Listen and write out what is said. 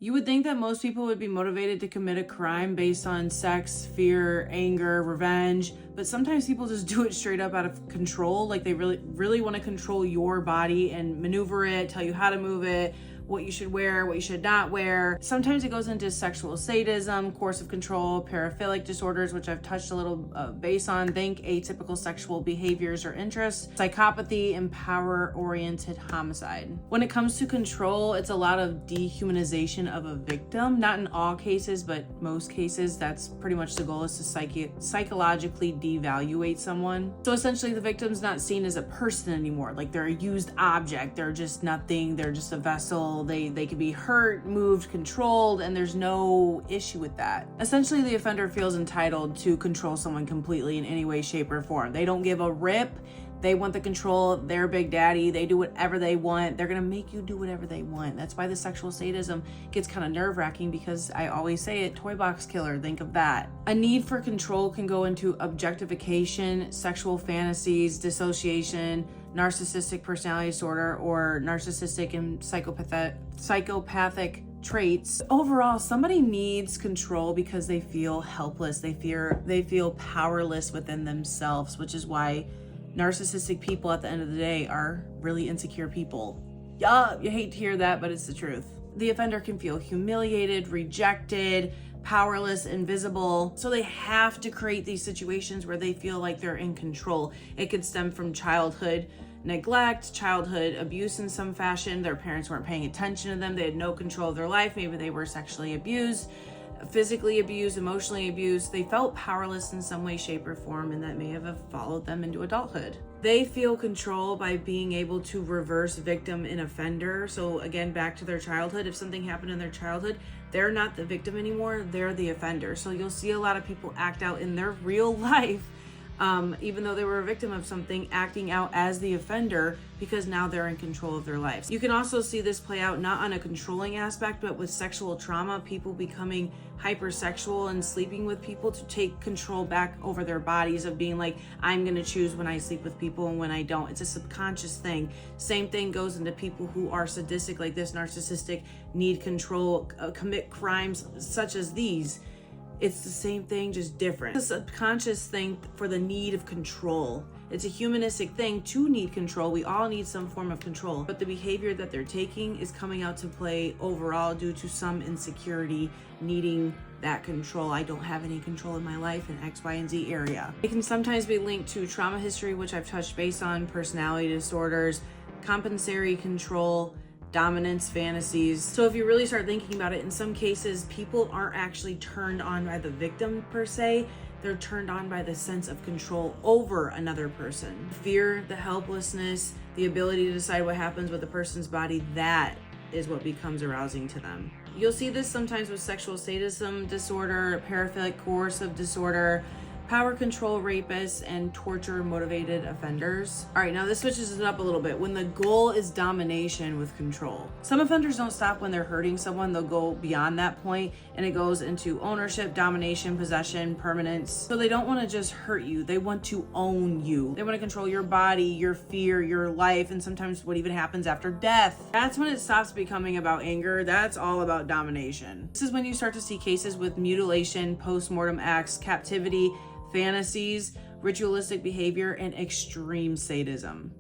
You would think that most people would be motivated to commit a crime based on sex, fear, anger, revenge, but sometimes people just do it straight up out of control. Like they really want to control your body and maneuver it, tell you how to move it, what you should wear, what you should not wear. Sometimes it goes into sexual sadism, coercive control, paraphilic disorders, which I've touched a little base on. Think atypical sexual behaviors or interests, psychopathy, and power-oriented homicide. When it comes to control, it's a lot of dehumanization of a victim. Not in all cases, but most cases, that's pretty much the goal, is to psychologically devaluate someone. So essentially the victim's not seen as a person anymore. Like they're a used object. They're just nothing. They're just a vessel. They could be hurt, moved, controlled, and there's no issue with that. Essentially, the offender feels entitled to control someone completely in any way, shape, or form. They don't give a rip. They want the control. They're Big Daddy. They do whatever they want. They're gonna make you do whatever they want. That's why the sexual sadism gets kind of nerve-wracking, because I always say it, toy box killer, think of that. A need for control can go into objectification, sexual fantasies, dissociation, narcissistic personality disorder, or narcissistic and psychopathic traits. Overall, somebody needs control because they feel helpless. They feel powerless within themselves, which is why narcissistic people at the end of the day are really insecure people. Yeah, you hate to hear that, but it's the truth. The offender can feel humiliated, rejected, powerless, invisible. So they have to create these situations where they feel like they're in control. It could stem from childhood neglect, childhood abuse in some fashion. Their parents weren't paying attention to them. They had no control of their life. Maybe they were sexually abused, physically abused, emotionally abused. They felt powerless in some way, shape, or form, and that may have followed them into adulthood. They feel control by being able to reverse victim and offender. So again, back to their childhood. If something happened in their childhood, they're not the victim anymore, they're the offender. So you'll see a lot of people act out in their real life, even though they were a victim of something, acting out as the offender because now they're in control of their lives. You can also see this play out not on a controlling aspect, but with sexual trauma, people becoming hypersexual and sleeping with people to take control back over their bodies, of being like, I'm going to choose when I sleep with people and when I don't. It's a subconscious thing. Same thing goes into people who are sadistic like this, narcissistic, need control, commit crimes such as these. It's the same thing, just different. It's a subconscious thing for the need of control. It's a humanistic thing to need control. We all need some form of control, but the behavior that they're taking is coming out to play overall due to some insecurity, needing that control. I don't have any control in my life in X, Y, and Z area. It can sometimes be linked to trauma history, which I've touched base on, personality disorders, compensatory control, dominance fantasies. So if you really start thinking about it, in some cases, people aren't actually turned on by the victim per se. They're turned on by the sense of control over another person. Fear, the helplessness, the ability to decide what happens with a person's body, that is what becomes arousing to them. You'll see this sometimes with sexual sadism disorder, paraphilic coercive disorder, power control rapists, and torture motivated offenders. All right, now this switches it up a little bit. When the goal is domination with control. Some offenders don't stop when they're hurting someone. They'll go beyond that point, and it goes into ownership, domination, possession, permanence. So they don't want to just hurt you. They want to own you. They want to control your body, your fear, your life, and sometimes what even happens after death. That's when it stops becoming about anger. That's all about domination. This is when you start to see cases with mutilation, post-mortem acts, captivity, fantasies, ritualistic behavior, and extreme sadism.